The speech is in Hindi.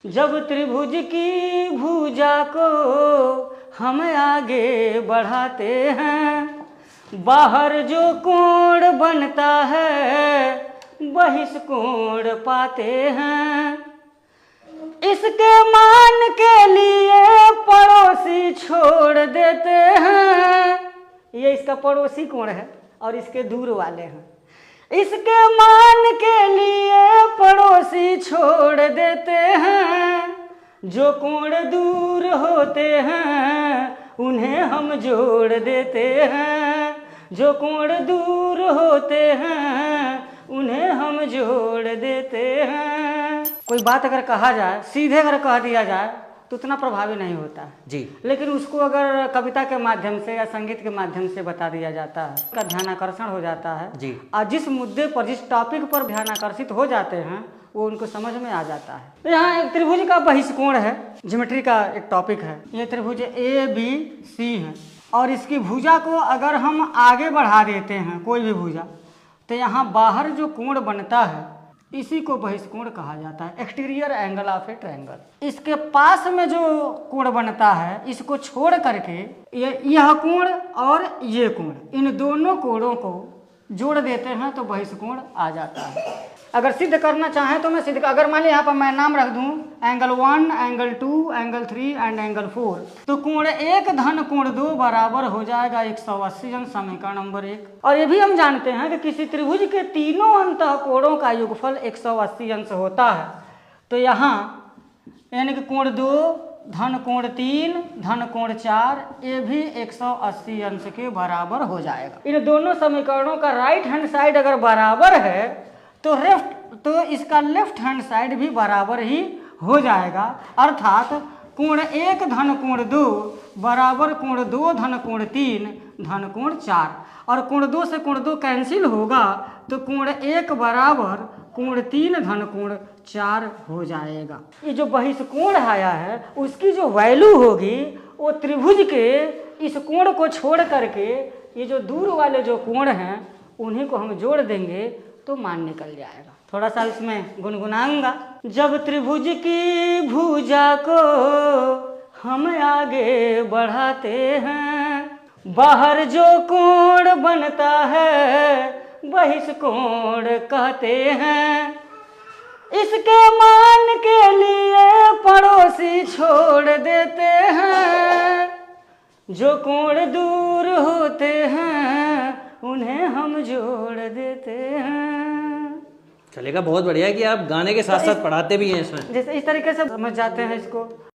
जब त्रिभुज की भुजा को हम आगे बढ़ाते हैं, बाहर जो कोण बनता है बहिष्कोण पाते हैं। इसके मान के लिए पड़ोसी छोड़ देते हैं। ये इसका पड़ोसी कोण है और इसके दूर वाले हैं। इसके मान के लिए पड़ोसी छोड़ देते हैं। जो कोण दूर होते हैं उन्हें हम जोड़ देते हैं। जो कोण दूर होते हैं उन्हें हम जोड़ देते हैं। कोई बात अगर कहा जाए, सीधे अगर कह दिया जाए तो उतना प्रभावी नहीं होता जी, लेकिन उसको अगर कविता के माध्यम से या संगीत के माध्यम से बता दिया जाता है, का ध्यानाकर्षण हो जाता है जी। और जिस मुद्दे पर, जिस टॉपिक पर ध्यानाकर्षित हो जाते हैं वो उनको समझ में आ जाता है। तो यहाँ एक त्रिभुज का बहिष्कोण है, ज्योमेट्री का एक टॉपिक है। ये त्रिभुज ABC है और इसकी भुजा को अगर हम आगे बढ़ा देते हैं, कोई भी भुजा, तो यहाँ बाहर जो कोण बनता है इसी को बहिष्कोण कहा जाता है, exterior angle of A triangle. इसके पास में जो कोण बनता है इसको छोड़ करके यह कोण और ये कोण, इन दोनों कोणों को जोड़ देते हैं तो बहिष्कोण आ जाता है। अगर सिद्ध करना चाहें तो मैं सिद्ध, अगर मान लीजिए यहाँ पर मैं नाम रख दूं angle 1, angle 2, angle 3 and angle 4, तो कोण 1 धन कोण 2 बराबर हो जाएगा 180 अंश, समीकरण नंबर 1। और ये भी हम जानते हैं कि किसी त्रिभुज के तीनों अंतः कोणों का योगफल 180 अंश होता है। तो यहाँ यानी कि कोण 2 धन कोण 3 धन कोण 4 ये भी 180 अंश के बराबर हो जाएगा। इन दोनों समीकरणों का राइट हैंड साइड अगर बराबर है तो इसका लेफ्ट हैंड साइड भी बराबर ही हो जाएगा। अर्थात कोण 1 धन कोण 2 बराबर कोण 2 धन कोण 3 धन कोण 4, और कोण 2 से कोण 2 कैंसिल होगा तो कोण 1 बराबर कोण 3 धन कोण 4 हो जाएगा। ये जो बहिष्कोण आया है उसकी जो वैल्यू होगी वो त्रिभुज के इस कोण को छोड़ करके ये जो दूर वाले जो कोण हैं उन्हीं को हम जोड़ देंगे तो मान निकल जाएगा। थोड़ा सा इसमें गुनगुनाऊंगा। जब त्रिभुज की भुजा को हम आगे बढ़ाते हैं, बाहर जो कोण बनता है बहिष्कोण कहते हैं। इसके मान के लिए पड़ोसी छोड़ देते हैं। जो कोण दूर होते हैं उन्हें हम जोड़ देते हैं। चलेगा, बहुत बढ़िया है कि आप गाने के साथ साथ पढ़ाते भी हैं इसमें। जैसे इस तरीके से समझ जाते हैं इसको।